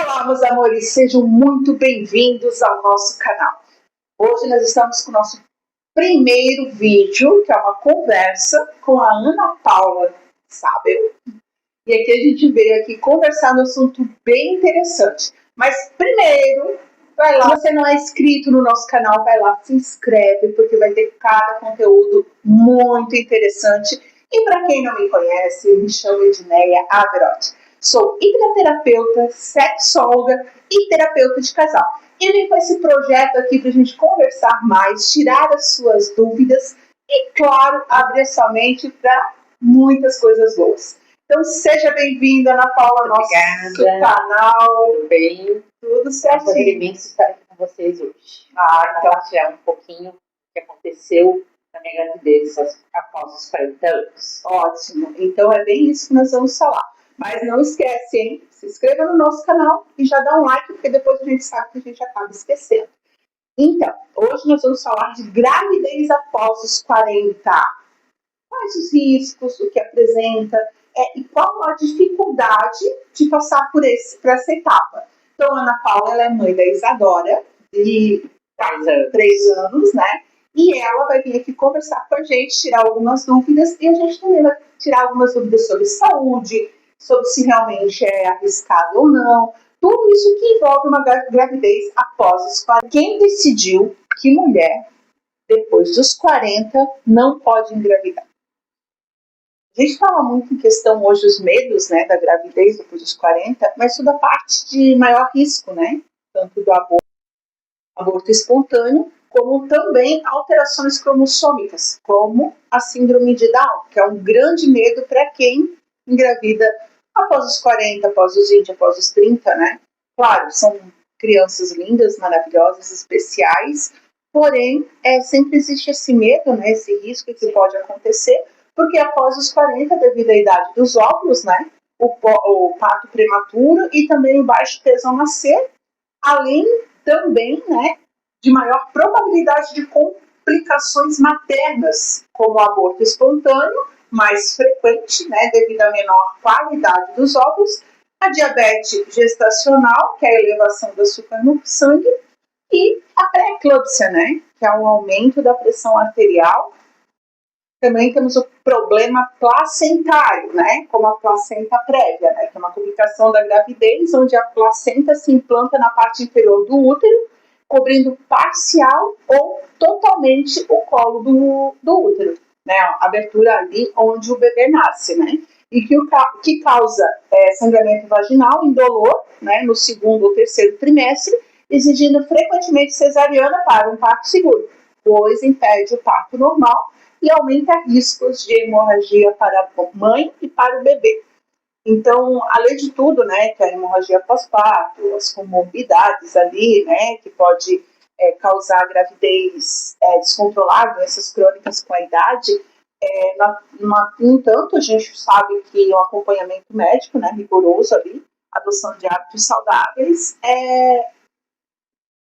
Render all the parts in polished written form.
Olá, meus amores, sejam muito bem-vindos ao nosso canal. Hoje nós estamos com o nosso primeiro vídeo, que é uma conversa com a Ana Paula Sábel. E aqui a gente veio aqui conversar no assunto bem interessante. Mas primeiro, vai lá, se você não é inscrito no nosso canal, vai lá, se inscreve, porque vai ter cada conteúdo muito interessante. E para quem não me conhece, eu me chamo Edneia Averotti. Sou hipnoterapeuta, sexóloga e terapeuta de casal. E vim com esse projeto aqui para a gente conversar mais, tirar as suas dúvidas e, claro, abrir a sua mente para muitas coisas boas. Então, seja bem-vinda, Ana Paula, ao nosso canal. Tudo bem? Tudo certinho. É um prazer imenso estar aqui com vocês hoje. Então, compartilhar um pouquinho do que aconteceu na minha gravidez após os 40 anos. Ótimo. Então, é bem isso que nós vamos falar. Mas não esquece, hein? Se inscreva no nosso canal e já dá um like, porque depois a gente sabe que a gente acaba esquecendo. Então, hoje nós vamos falar de gravidez após os 40. Quais os riscos, o que apresenta e qual a dificuldade de passar por essa etapa. Então, a Ana Paula, ela é mãe da Isadora, de 3 anos, né? E ela vai vir aqui conversar com a gente, tirar algumas dúvidas, e a gente também vai tirar algumas dúvidas sobre saúde, sobre se realmente é arriscado ou não. Tudo isso que envolve uma gravidez após os 40. Quem decidiu que mulher, depois dos 40, não pode engravidar? A gente fala muito em questão hoje os medos, né, da gravidez depois dos 40, mas tudo a parte de maior risco, né? Tanto do aborto espontâneo, como também alterações cromossômicas, como a síndrome de Down, que é um grande medo para quem engravida após os 40, após os 20, após os 30, né? Claro, são crianças lindas, maravilhosas, especiais, porém, sempre existe esse medo, né, esse risco que pode acontecer, porque após os 40, devido à idade dos óvulos, né, o parto prematuro e também o baixo peso ao nascer, além também, né, de maior probabilidade de complicações maternas, como o aborto espontâneo, mais frequente, né, devido à menor qualidade dos óvulos, a diabetes gestacional, que é a elevação do açúcar no sangue, e a pré-eclâmpsia, né, que é um aumento da pressão arterial. Também temos o problema placentário, né, como a placenta prévia, né, que é uma complicação da gravidez, onde a placenta se implanta na parte inferior do útero, cobrindo parcial ou totalmente o colo do útero, né, a abertura ali onde o bebê nasce, né, e que causa sangramento vaginal indolor, né, no segundo ou terceiro trimestre, exigindo frequentemente cesariana para um parto seguro, pois impede o parto normal e aumenta riscos de hemorragia para a mãe e para o bebê. Então, além de tudo, né, que a hemorragia pós-parto, as comorbidades ali, né, que pode causar gravidez descontrolada, doenças crônicas com a idade, no entanto, a gente sabe que o acompanhamento médico, né, rigoroso ali, adoção de hábitos saudáveis,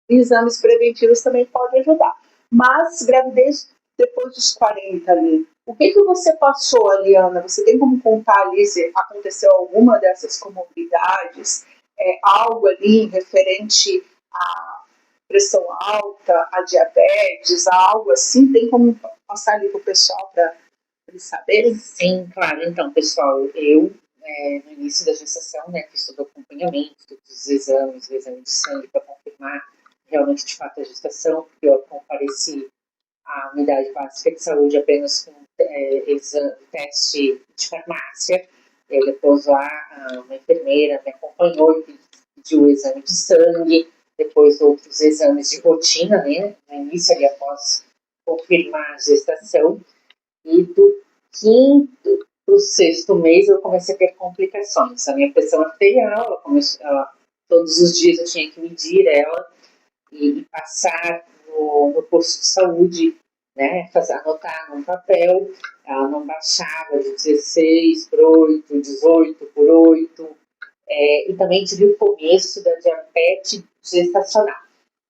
exames preventivos também pode ajudar. Mas gravidez depois dos 40 ali, o que você passou ali, Ana? Você tem como contar ali se aconteceu alguma dessas comorbidades, algo ali referente à pressão alta, a diabetes, algo assim? Tem como passar ali para o pessoal para eles saberem? Sim, claro. Então, pessoal, eu no início da gestação, né, fiz todo o acompanhamento, todos os exames, o exame de sangue para confirmar realmente de fato a gestação, porque eu compareci à unidade básica de saúde apenas com teste de farmácia. E aí depois lá uma enfermeira me acompanhou e pediu o exame de sangue, depois outros exames de rotina, né, no início ali após confirmar a gestação. E do 5º para o 6º mês eu comecei a ter complicações. A minha pressão arterial, todos os dias eu tinha que medir ela e passar no posto de saúde, né, anotar num papel. Ela não baixava de 16 por 8, 18 por 8. E também tive o começo da diabetes gestacional.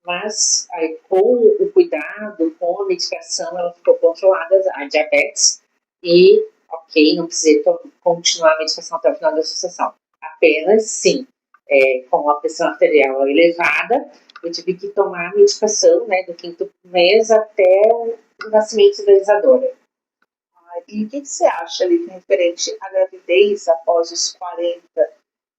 Mas aí, com o cuidado, com a medicação, ela ficou controlada, a diabetes, e ok, não precisei continuar a medicação até o final da gestação. Apenas, sim, com a pressão arterial elevada, eu tive que tomar a medicação, né, do 5º mês até o nascimento da Isadora. E o que você acha ali referente à gravidez após os 40?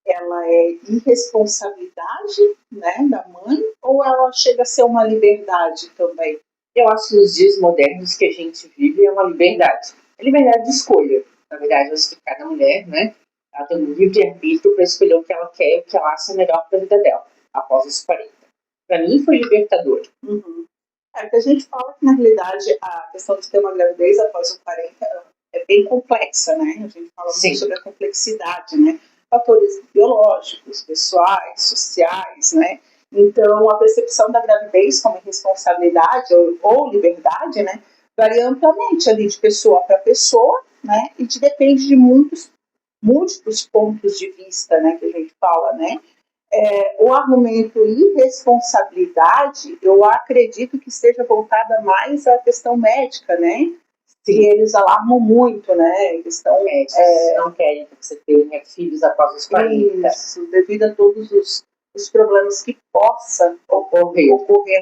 Ela é irresponsabilidade, né, da mãe, ou ela chega a ser uma liberdade também? Eu acho que nos dias modernos que a gente vive é uma liberdade. É liberdade de escolha. Na verdade, eu acho que cada mulher, né, ela tem um livre-arbítrio para escolher o que ela quer, o que ela acha melhor para a vida dela, após os 40. Para mim, foi libertador. Uhum. Que a gente fala que, na realidade, a questão de ter uma gravidez após os 40 é bem complexa, né? A gente fala muito sobre a complexidade, né? Fatores biológicos, pessoais, sociais, né? Então, a percepção da gravidez como responsabilidade ou liberdade, né? Varia amplamente ali de pessoa para pessoa, né? E depende de múltiplos pontos de vista, né? Que a gente fala, né? O argumento irresponsabilidade, eu acredito que esteja voltada mais à questão médica, né? Sim. Que eles alarmam muito, né? Questão médica, não querem que você tenha filhos após os 40. Isso, devido a todos os problemas que possa ocorrer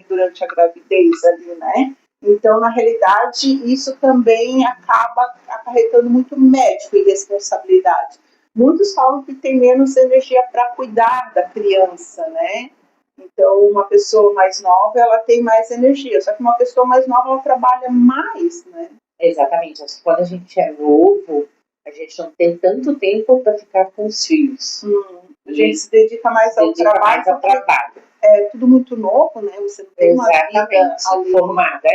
durante a gravidez ali, né? Então, na realidade, isso também acaba acarretando muito médico e responsabilidade. Muitos falam que tem menos energia para cuidar da criança, né? Então, uma pessoa mais nova, ela tem mais energia. Só que uma pessoa mais nova, ela trabalha mais, né? Exatamente. Acho que quando a gente é novo, a gente não tem tanto tempo para ficar com os filhos. A gente se dedica mais ao trabalho. É tudo muito novo, né? Você não tem uma vida formada.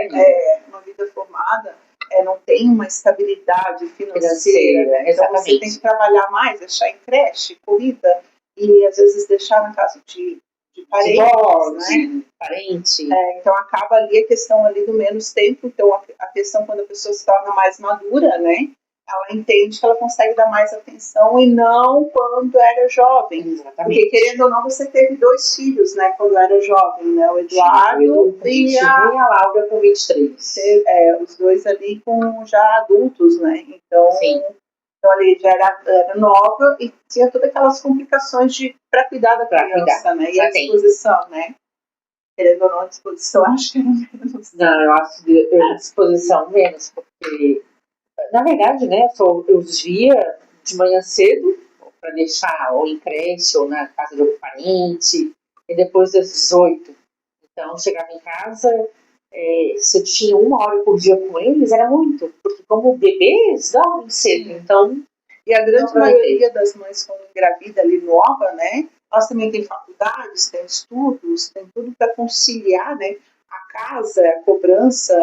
Uma vida formada. Não tem uma estabilidade financeira. Né? Então você tem que trabalhar mais, deixar em creche, comida, e às vezes deixar na casa de parentes, né? Parente. Então acaba ali a questão ali do menos tempo. Então a questão quando a pessoa se torna mais madura, né? Ela entende que ela consegue dar mais atenção e não quando era jovem. Exatamente. Porque, querendo ou não, você teve 2 filhos, né, quando era jovem, né, o Eduardo e a Laura com 23. Os 2 ali com já adultos, né, então ali já era nova e tinha todas aquelas complicações para cuidar da criança, né, e a disposição, né. Querendo ou não, a disposição, acho que era menos. Não, eu acho que a disposição menos, porque na verdade, né, eu via de manhã cedo para deixar ou em creche ou na casa de algum parente, e depois das 18. Então, chegava em casa, se eu tinha 1 hora por dia com eles, era muito, porque como bebês dormem cedo, então... E a grande maioria das mães, quando engravida ali nova, né, elas também têm faculdades, têm estudos, tem tudo para conciliar, né, a casa, a cobrança,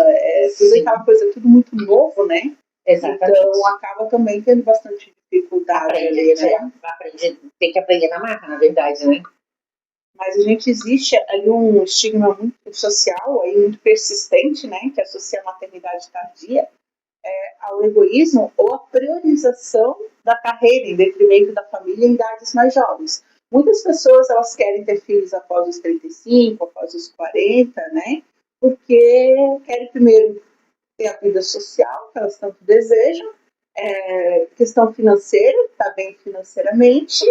tudo aquela coisa, tudo muito novo, né? Exatamente. Então acaba também tendo bastante dificuldade ali, né? Tem que aprender na marra, na verdade, né? Mas existe ali um estigma muito social, aí, muito persistente, né? Que associa a maternidade tardia ao egoísmo ou a priorização da carreira em detrimento da família em idades mais jovens. Muitas pessoas elas querem ter filhos após os 35, após os 40, né? Porque querem primeiro ter a vida social que elas tanto desejam, questão financeira, estar bem financeiramente,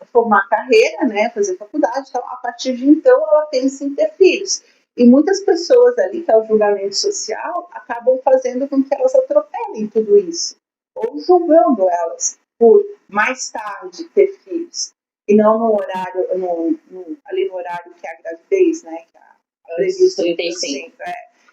formar carreira, né, fazer faculdade, então, a partir de então ela pensa em ter filhos. E muitas pessoas ali, que é o julgamento social, acabam fazendo com que elas atropelem tudo isso, ou julgando elas por mais tarde ter filhos, e não no horário, ali no horário que é a gravidez, né, que é previsto 35.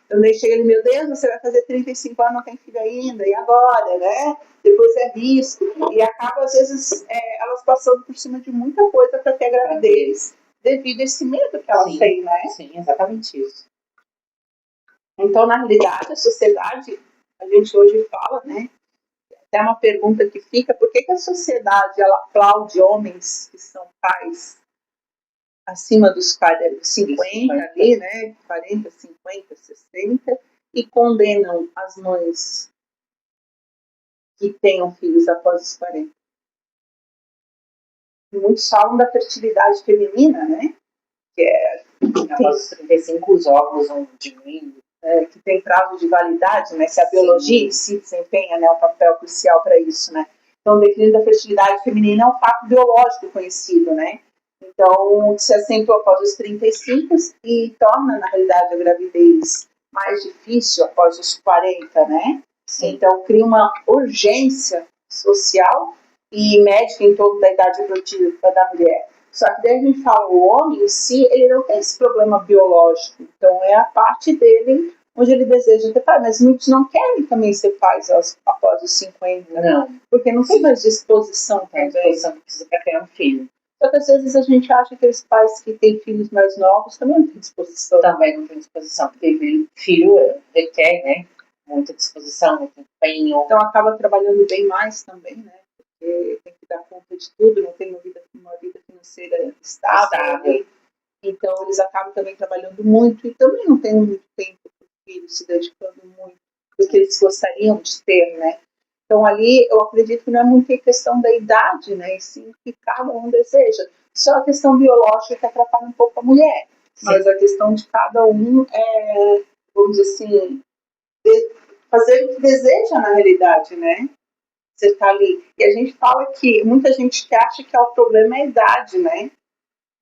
Então, daí chega ali, meu Deus, você vai fazer 35 anos, não tem filho ainda, e agora, né? Depois é risco. E acaba, às vezes, elas passando por cima de muita coisa para ter a gravidez, devido a esse medo que elas têm, né? Sim, exatamente isso. Então, na realidade, a sociedade, a gente hoje fala, né? Até uma pergunta que fica, por que a sociedade, ela aplaude homens que são pais acima dos 50 ali, né, 40, 50, 60, e condenam as mães que tenham filhos após os 40. Muitos falam da fertilidade feminina, né, que após os 35 os óvulos vão diminuindo, que tem prazo de validade, né, que a biologia em si desempenha, né, um papel crucial para isso, né. Então, o declínio da fertilidade feminina é um fato biológico conhecido, né? Então, se acentua após os 35 e torna, na realidade, a gravidez mais difícil após os 40, né? Sim. Então, cria uma urgência social e médica em torno da idade reprodutiva da mulher. Só que daí a gente fala, o homem em si, ele não tem esse problema biológico. Então, é a parte dele onde ele deseja ter pai. Mas muitos não querem também ser pais após os 50. Não. Porque não tem mais disposição Tem também. disposição que precisa para criar um filho. Só que às vezes a gente acha que aqueles pais que têm filhos mais novos também não têm disposição. Também não tem disposição, porque filho requer, né? Muita disposição, muito empenho. Então acaba trabalhando bem mais também, né? Porque tem que dar conta de tudo, não tem uma vida financeira estável. Né? Então eles acabam também trabalhando muito e também não tem muito tempo para o filho se dedicando muito do que eles gostariam de ter, né? Então ali eu acredito que não é muito a questão da idade, né? E sim o que cada um deseja. Só a questão biológica que atrapalha um pouco a mulher. Sim. Mas a questão de cada um é, vamos dizer assim, fazer o que deseja na realidade, né? Você tá ali. E a gente fala que muita gente que acha que o problema é a idade, né?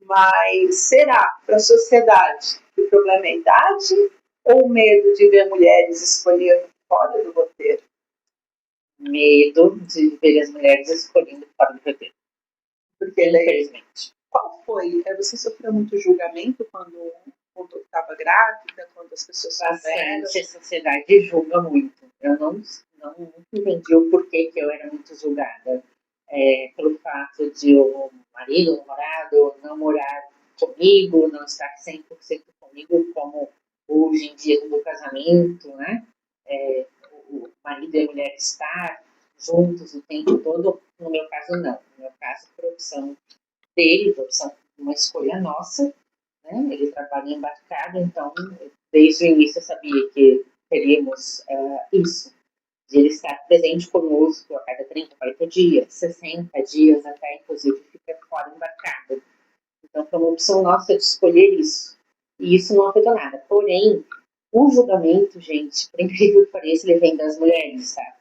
Mas será para a sociedade que o problema é a idade ou o medo de ver mulheres escolhendo fora do roteiro? Medo de ver as mulheres escolhendo fora do roteiro. Porque infelizmente. Qual foi? Você sofreu muito julgamento quando estava grávida, quando as pessoas souberam? A sociedade julga muito. Eu não entendi o porquê que eu era muito julgada. Pelo fato de o marido, o namorado, não morar comigo, não estar 100% comigo, como hoje em dia no casamento, né? O marido e a mulher estar juntos o tempo todo. No meu caso, não. No meu caso, por opção dele, por opção de uma escolha nossa, né? Ele trabalha embarcado, então desde o início eu sabia que teríamos isso, de ele estar presente conosco a cada 30, 40 dias, 60 dias, até inclusive ficar fora embarcado. Então foi uma opção nossa de escolher isso. E isso não afetou nada. Porém, o julgamento, gente, por incrível que pareça, ele vem das mulheres, sabe?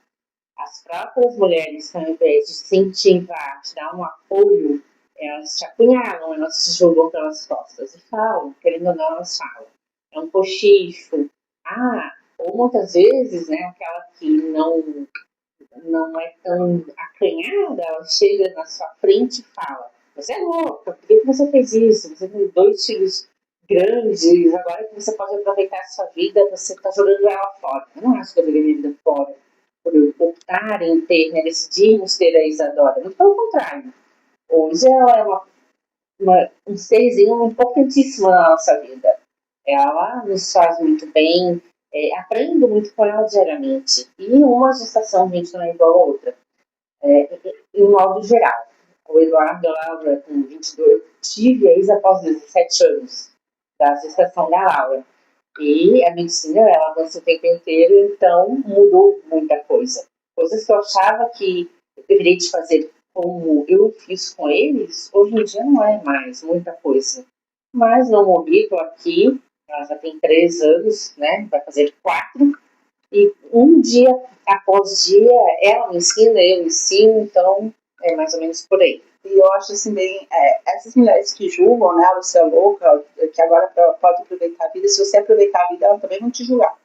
As próprias mulheres, ao invés de se incentivar, te dar um apoio, elas te apunhalam, elas te julgam pelas costas e falam, querendo ou não, elas falam. É um cochicho. Ou muitas vezes, né, aquela que não é tão acanhada, ela chega na sua frente e fala, você é louca, por que você fez isso? Você tem 2 filhos grandes, agora que você pode aproveitar a sua vida, você está jogando ela fora. Eu não acho que eu joguei minha vida fora por optar em ter, né, decidirmos ter a Isadora. Muito pelo contrário. Hoje ela é um serzinho importantíssimo na nossa vida. Ela nos faz muito bem, aprendo muito com ela diariamente. E uma gestação, gente, não é igual a outra. Em um modo geral. O Eduardo e a Laura, com 22, eu tive a Isa após 17 anos da gestação da Laura. E a medicina, ela avança o tempo inteiro, então mudou muita coisa. Coisas que eu achava que eu deveria te fazer como eu fiz com eles, hoje em dia não é mais muita coisa. Mas não morri, estou aqui, ela já tem 3 anos, né? Vai fazer 4. E um dia após dia, ela me ensina, eu ensino, então é mais ou menos por aí. E eu acho assim, bem, essas mulheres que julgam, né, você é louca, que agora pode aproveitar a vida, se você aproveitar a vida, elas também vão te julgar.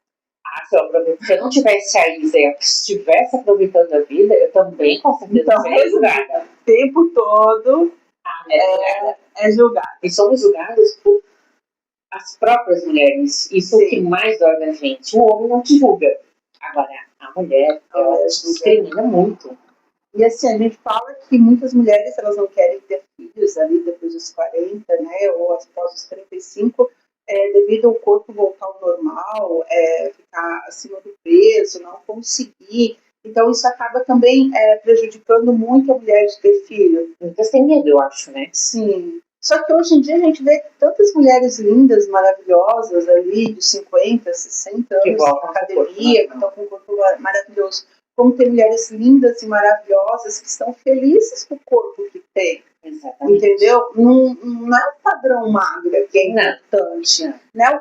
Se eu não tivesse a Isa e estivesse aproveitando a vida, eu também com certeza então, seria julgada. O tempo todo é julgada. E somos julgados por as próprias mulheres. Isso é o que mais dói na gente. O homem não te julga. Agora, a mulher, ela discrimina muito. E assim, a gente fala que muitas mulheres, elas não querem ter filhos ali depois dos 40, né, ou após os 35, devido ao corpo voltar ao normal, ficar acima do peso, não conseguir. Então isso acaba também prejudicando muito a mulher de ter filho. Muitas têm medo, eu acho, né? Sim. Só que hoje em dia a gente vê tantas mulheres lindas, maravilhosas ali, de 50, 60 anos na academia, que estão com um corpo maravilhoso. Como tem mulheres lindas e maravilhosas que estão felizes com o corpo que tem. Exatamente. Entendeu? Não é o padrão magra que é importante. Né?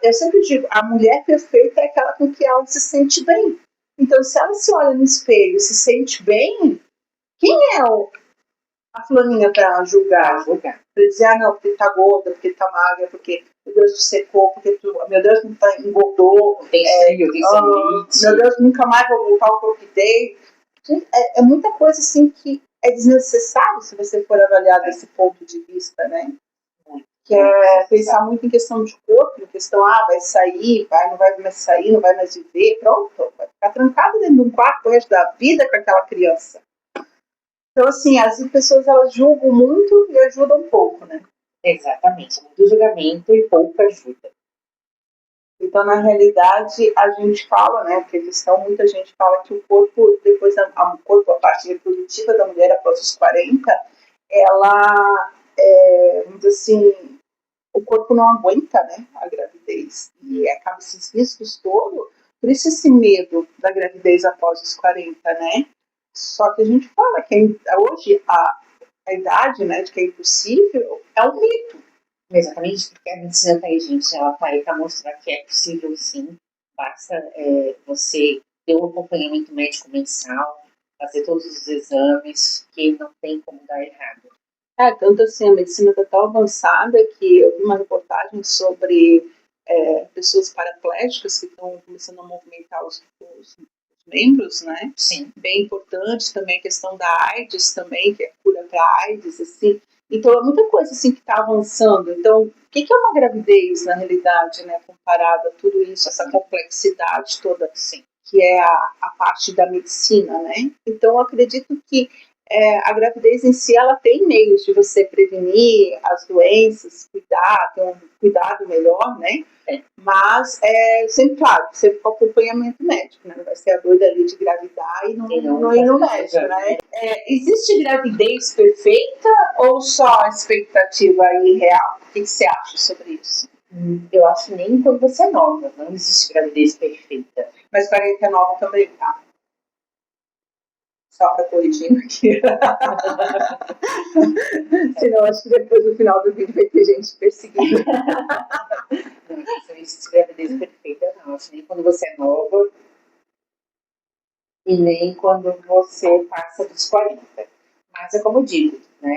Eu sempre digo, a mulher perfeita é aquela com que ela se sente bem. Então, se ela se olha no espelho e se sente bem, Quem é a fulaninha para julgar? Para dizer, não, porque tá gorda, porque tá magra, porque, meu Deus, tu secou, porque meu Deus, não tá, engordou. Tem frio, tem celulite. Meu Deus, nunca mais vou voltar ao que eu dei. É muita coisa, assim, que é desnecessário se você for avaliar desse ponto de vista, né? Que é pensar muito em questão de corpo, em questão, vai sair, não vai mais sair, não vai mais viver, pronto, vai ficar trancado dentro de um quarto o resto da vida com aquela criança. Então, assim, as pessoas, elas julgam muito e ajudam pouco, né? Exatamente, muito julgamento e pouca ajuda. Então, na realidade, a gente fala, né, porque muita gente fala que o corpo, depois, a parte reprodutiva da mulher após os 40, ela, vamos dizer assim, o corpo não aguenta, né, a gravidez. E acaba esses riscos todos, por isso esse medo da gravidez após os 40, né? Só que a gente fala que hoje a idade, né, de que é impossível, é um mito. Exatamente, porque a medicina inteligente, ela está aí para mostrar que é possível sim, basta você ter um acompanhamento médico mensal, fazer todos os exames, que não tem como dar errado. Tanto assim, a medicina está tão avançada que eu vi uma reportagem sobre pessoas paraplégicas que estão começando a movimentar os membros, né? Sim. Bem importante também a questão da AIDS também, que é cura para AIDS, assim. Então, é muita coisa assim que está avançando. Então, o que é uma gravidez, na realidade, né? Comparado a tudo isso, essa complexidade toda, assim, que é a parte da medicina, né? Então, eu acredito que a gravidez em si, ela tem meios de você prevenir as doenças, ter um cuidado melhor, né? Mas, sempre, claro, sempre com acompanhamento médico, né? Não vai ser a doida ali de gravidar e não ir no médico, né? Existe gravidez perfeita ou só a expectativa irreal? O que você acha sobre isso? Eu acho que nem quando você é nova, não existe gravidez perfeita. Mas 49 também, tá? Só para corrigindo aqui. Senão, acho que depois no final do vídeo vai ter gente perseguindo. Não existe gravidez perfeita, não. Acho que nem quando você é nova e nem quando você passa dos 40. Mas é como eu digo, né?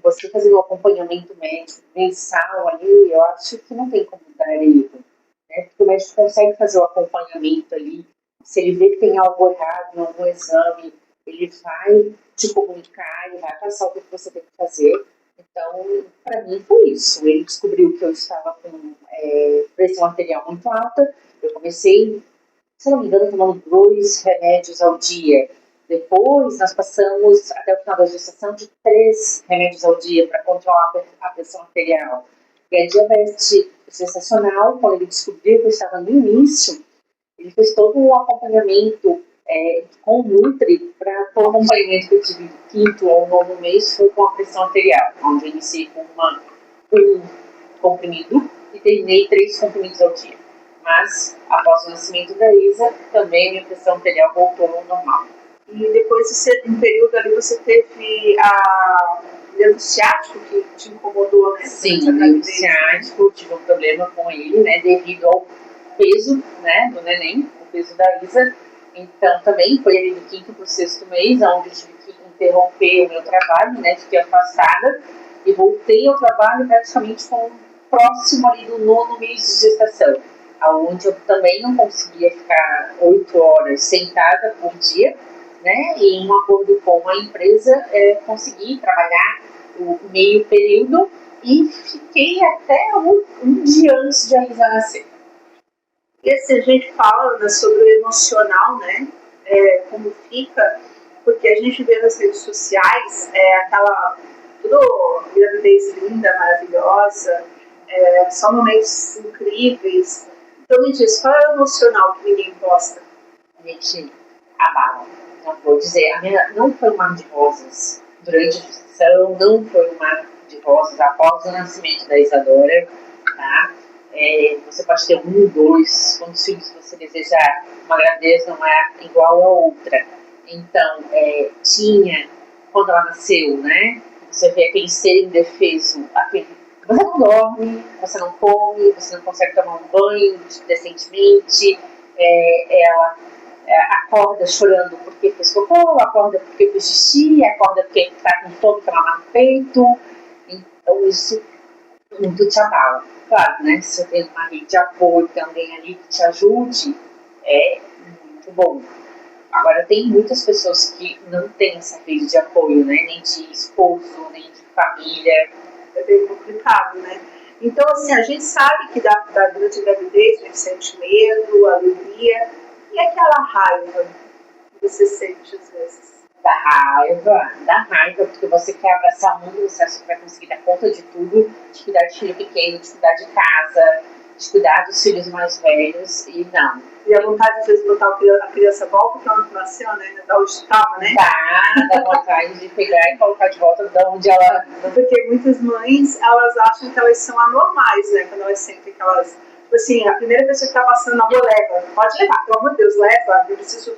Você fazer um acompanhamento médico mensal ali, eu acho que não tem como dar erro. Né? Porque o médico consegue fazer o acompanhamento ali. Se ele vê que tem algo errado em algum exame, ele vai te comunicar, ele vai passar o que você tem que fazer. Então, para mim foi isso. Ele descobriu que eu estava com pressão arterial muito alta. Eu comecei, se não me engano, tomando 2 remédios ao dia. Depois, nós passamos, até o final da gestação, de 3 remédios ao dia para controlar a pressão arterial. E a diabetes gestacional, quando ele descobriu que eu estava no início, ele fez todo um acompanhamento com o Nutri, para o acompanhamento que eu tive do 5º ao 9º mês foi com a pressão arterial, onde eu iniciei com um comprimido e terminei 3 comprimidos ao dia. Mas, após o nascimento da Isa, também a minha pressão arterial voltou ao normal. E depois, um período ali, você teve o nervo ciático que te incomodou, né? Sim, o nervo ciático, tive um problema com ele, né, devido ao peso, né, do neném, o peso da Isa. Então, também foi ali do 5º para o 6º mês, onde eu tive que interromper o meu trabalho, né, fiquei afastada e voltei ao trabalho praticamente próximo ali do 9º mês de gestação, onde eu também não conseguia ficar 8 horas sentada por dia, né, e em um acordo com a empresa, consegui trabalhar o meio período e fiquei até um dia antes de a Isa nascer. E assim, a gente fala, né, sobre o emocional, né, como fica, porque a gente vê nas redes sociais aquela tudo gravidez linda, maravilhosa, só momentos incríveis. Então me diz, qual é o emocional que ninguém posta? Gente, abala. Não vou dizer, a minha não foi um mar de rosas durante a gestação, não foi um mar de rosas após o nascimento da Isadora, tá? Você pode ter 1, 2, quantos filhos você desejar. Uma gravidez não é igual a outra. Então, tinha, quando ela nasceu, né? Você vê aquele ser indefeso, você não dorme, você não come, você não consegue tomar um banho decentemente, ela acorda chorando porque fez cocô, acorda porque fez xixi, acorda porque está com fome, quer mamar no peito. Então isso muito te abala. Claro, né? Se você tem uma rede de apoio, tem alguém ali que te ajude, é muito bom. Agora, tem muitas pessoas que não têm essa rede de apoio, né? Nem de esposo, nem de família. É bem complicado, né? Então, assim, a gente sabe que durante a gravidez a gente sente medo, alegria, e aquela raiva que você sente às vezes. Dá raiva, porque você quer abraçar o mundo, você acha que vai conseguir dar conta de tudo, de cuidar de filho pequeno, de cuidar de casa, de cuidar dos filhos mais velhos, e não. E a vontade, às vezes, de botar a criança volta para onde nasceu, né? Da onde estava, né? Dá vontade de pegar e colocar de volta da onde ela... Porque muitas mães, elas acham que elas são anormais, né? Quando elas sentem que elas... Tipo assim, a primeira pessoa que está passando na rua, leva. Pode levar, pelo amor de Deus, leva. Eu preciso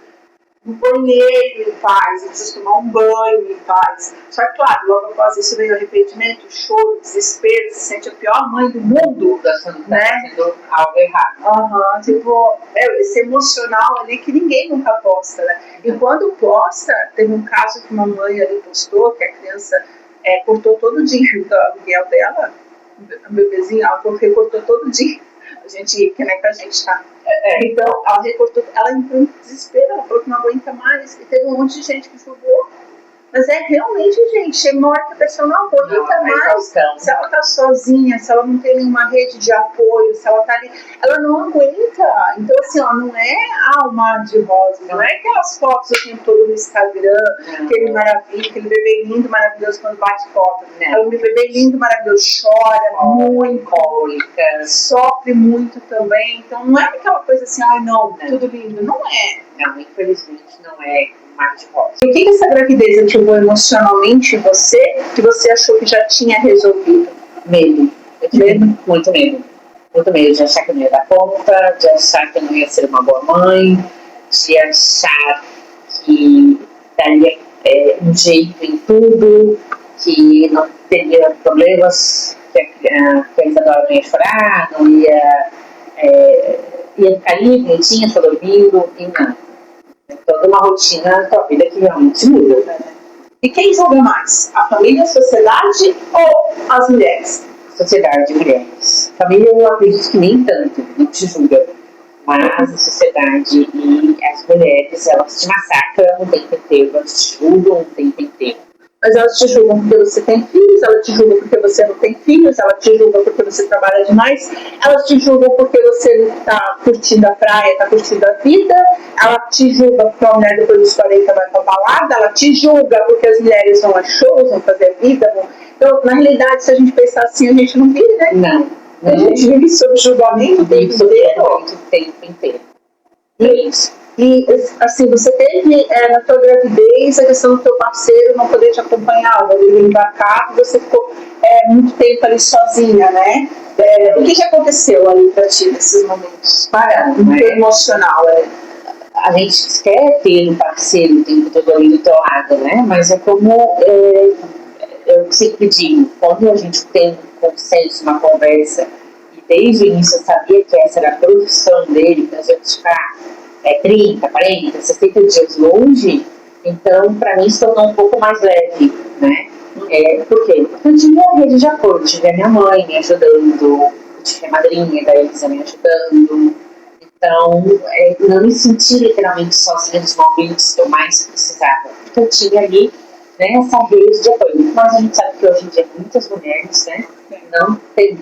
um banheiro em paz, eu preciso tomar um banho em paz. Só que, claro, logo após isso vem o arrependimento, o choro, o desespero, se sente a pior mãe do mundo, né? Sendo algo errado. Tipo, esse emocional ali que ninguém nunca posta, né? E quando posta, teve um caso que uma mãe ali postou, que a criança cortou todo o dinheiro do aluguel dela, o bebezinho, ela cortou todo o dinheiro. A gente, que nem que a gente tá. Então, ela recortou, ela entrou em desespero, ela falou que não aguenta mais, e teve um monte de gente que julgou. Mas realmente, gente, chega uma hora que a pessoa não aguenta mais. Se ela tá sozinha, se ela não tem nenhuma rede de apoio, se ela tá ali, ela não aguenta. Então, assim, ó, não é um mar de rosas, não é aquelas fotos o tempo todo no Instagram, aquele maravilha, aquele bebê lindo, maravilhoso quando bate foto. Ela um bebê lindo, maravilhoso, chora muito, cólica, sofre muito também. Então, não é aquela coisa assim, não, tudo lindo. Não é. Não, infelizmente não é. E o que essa gravidez ativou emocionalmente em você, que você achou que já tinha resolvido? Medo. Muito medo. Muito medo de achar que eu não ia dar conta, de achar que eu não ia ser uma boa mãe, de achar que daria um jeito em tudo, que não teria problemas, que a Isadora não ia chorar, não ia ficar livre, bonitinha, só dormindo, e não. Toda uma rotina da tua vida que realmente muda. Né? E quem julga mais? A família, a sociedade ou as mulheres? Sociedade, mulheres. Família, eu acredito que nem tanto, não te julga. Mas a sociedade e as mulheres, elas te massacram o tempo inteiro, elas te julgam o tempo inteiro. Mas elas te julgam porque você tem filhos, elas te julgam porque você não tem filhos, elas te julgam porque você trabalha demais, elas te julgam porque você está curtindo a praia, está curtindo a vida, ela te julga porque a mulher depois dos 40 vai pra balada, ela te julga porque as mulheres vão a shows, vão fazer vida. Então, na realidade, se a gente pensar assim, a gente não vive, né? Não. A gente vive sob julgamento o tempo inteiro. Isso. E, assim, você teve na tua gravidez a questão do teu parceiro não poder te acompanhar, ele embarcar, você ficou muito tempo ali sozinha, né? O que aconteceu ali pra ti nesses momentos? Emocional, A gente quer ter um parceiro o tempo todo ali do teu lado, né? Mas é como eu sempre digo, quando a gente tem um consenso, uma conversa, e desde o início eu sabia que essa era a profissão dele, que nós íamos ficar 30, 40, 60 dias longe, então para mim se tornou um pouco mais leve, né? Por quê? Porque eu tive a rede de apoio, eu tive a minha mãe me ajudando, eu tive a madrinha da Elisa me ajudando, então não me senti literalmente sozinha nos momentos que eu mais precisava, porque eu tinha ali, né, essa rede de apoio. Mas a gente sabe que hoje em dia muitas mulheres, né, não tem.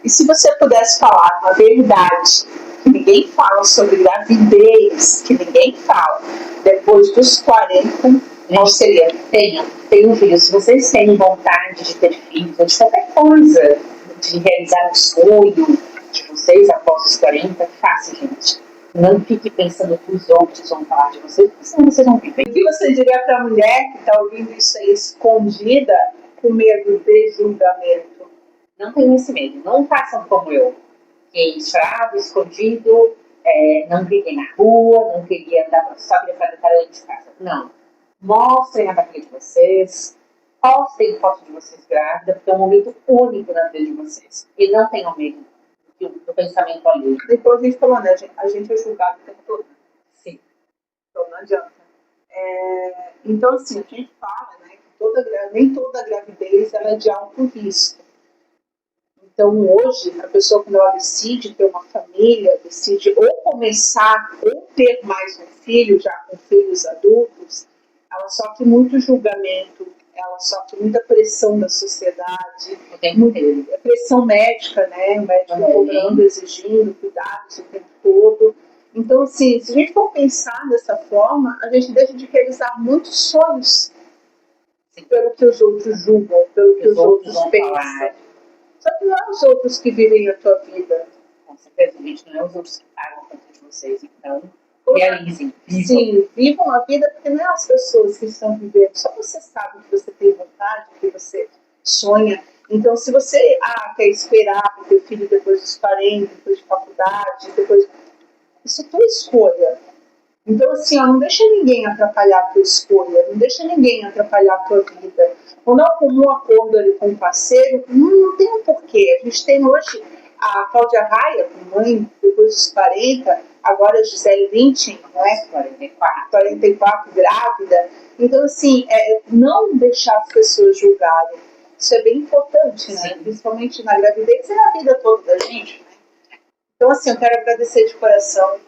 E se você pudesse falar uma verdade que ninguém fala sobre gravidez, que ninguém fala, depois dos 40, qual seria? Tenham filhos. Se vocês têm vontade de ter filhos, ou de qualquer coisa, de realizar um sonho de vocês após os 40, faça, gente. Não fique pensando que os outros vão falar de vocês, porque senão vocês vão viver. O que você diria para a mulher que está ouvindo isso aí escondida, com medo de julgamento? Não tenham esse medo, não façam como eu. Fiquei esfravo, escondido, não briguei na rua, não queria andar só para tratar dentro de casa. Não. Mostrem a barriga de vocês, postem foto de vocês grávida, porque é um momento único na vida de vocês. E não tenham medo do pensamento alheio. Depois a gente falou, né? A gente é julgado o tempo todo. Sim. então não adianta. Então, assim, a gente fala, né, que nem toda gravidez ela é de alto risco. Então, hoje, a pessoa, quando ela decide ter uma família, decide ou começar ou ter mais um filho, já com filhos adultos, ela sofre muito julgamento, ela sofre muita pressão da sociedade, muita pressão médica, né? O médico cobrando, exigindo cuidados o tempo todo. Então, assim, se a gente for pensar dessa forma, a gente deixa de realizar muitos sonhos pelo que os outros julgam, pelo que os outros pensam. Só que não é os outros que vivem a tua vida. Com certeza, gente, não é os outros que pagam a conta de vocês. Então, realizem. Sim, vivam a vida, porque não é as pessoas que estão vivendo. Só você sabe que você tem vontade, que você sonha. Então, se você quer esperar o teu filho depois dos 40, depois de faculdade, isso é tua escolha. Então, assim, não deixa ninguém atrapalhar a tua escolha, não deixa ninguém atrapalhar a tua vida. Quando há um acordo ali com o parceiro, não tem um porquê. A gente tem hoje a Cláudia Raia, mãe, depois dos 40, agora a Gisele Bündchen, não é? 44, grávida. Então, assim, não deixar as pessoas julgarem. Isso é bem importante, né? Principalmente na gravidez, é a vida toda da gente, né? Então, assim, eu quero agradecer de coração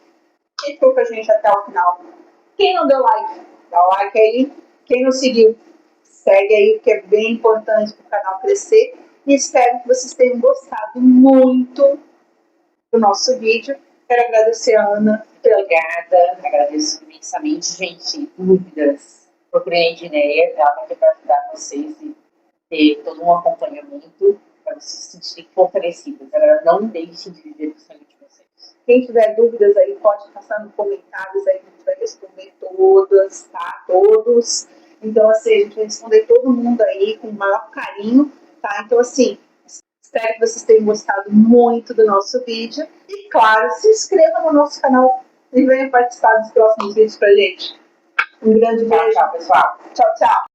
quem ficou com a gente até o final. Quem não deu like, dá o like aí. Quem não seguiu, segue aí, que é bem importante para o canal crescer. E espero que vocês tenham gostado muito do nosso vídeo. Quero agradecer a Ana. Obrigada, agradeço imensamente, gente. Dúvidas, procurem a Edneia, ela está aqui para ajudar vocês e ter todo um acompanhamento para vocês se sentirem fortalecidas. Agora, não deixem de viver o sonho de vocês. Quem tiver dúvidas aí, pode passar nos comentários aí, a gente vai responder todas, tá? Todos. Então, assim, a gente vai responder todo mundo aí com o maior carinho, tá? Então, assim, espero que vocês tenham gostado muito do nosso vídeo. E, claro, se inscreva no nosso canal e venha participar dos próximos vídeos pra gente. Um grande beijo. Tchau, pessoal. Tchau, tchau.